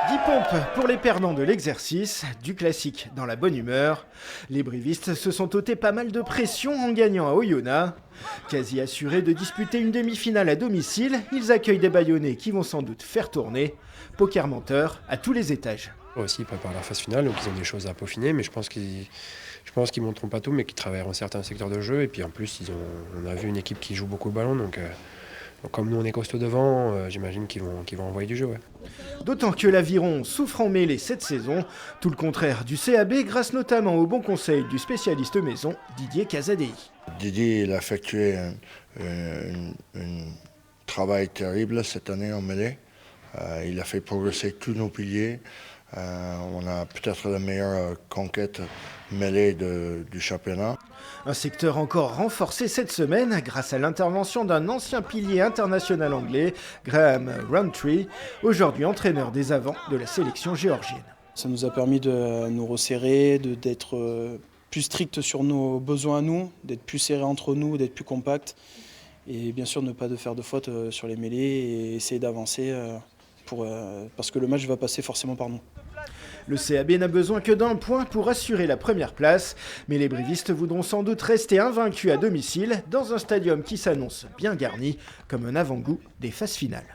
10 pompes pour les perdants de l'exercice, du classique dans la bonne humeur. Les brivistes se sont ôtés pas mal de pression en gagnant à Oyonnax. Quasi assurés de disputer une demi-finale à domicile, ils accueillent des Bayonnais qui vont sans doute faire tourner. Poker menteur à tous les étages. Aussi, ils préparent leur phase finale, donc ils ont des choses à peaufiner, mais je pense qu'ils ne montreront pas tout, mais qu'ils travailleront certains secteurs de jeu. Et puis en plus, on a vu une équipe qui joue beaucoup le ballon, donc comme nous on est costaud devant, j'imagine qu'ils vont envoyer du jeu. Ouais. D'autant que l'Aviron souffre en mêlée cette saison, tout le contraire du CAB grâce notamment au bon conseil du spécialiste maison Didier Casadei. Didier il a effectué un travail terrible cette année en mêlée. Il a fait progresser tous nos piliers. On a peut-être la meilleure conquête mêlée du championnat. Un secteur encore renforcé cette semaine grâce à l'intervention d'un ancien pilier international anglais, Graham Rowntree, aujourd'hui entraîneur des avants de la sélection géorgienne. Ça nous a permis de nous resserrer, d'être plus strict sur nos besoins à nous, d'être plus serré entre nous, d'être plus compact et bien sûr ne pas faire de fautes sur les mêlées et essayer d'avancer parce que le match va passer forcément par nous. Le CAB n'a besoin que d'un point pour assurer la première place, mais les brivistes voudront sans doute rester invaincus à domicile dans un stadium qui s'annonce bien garni comme un avant-goût des phases finales.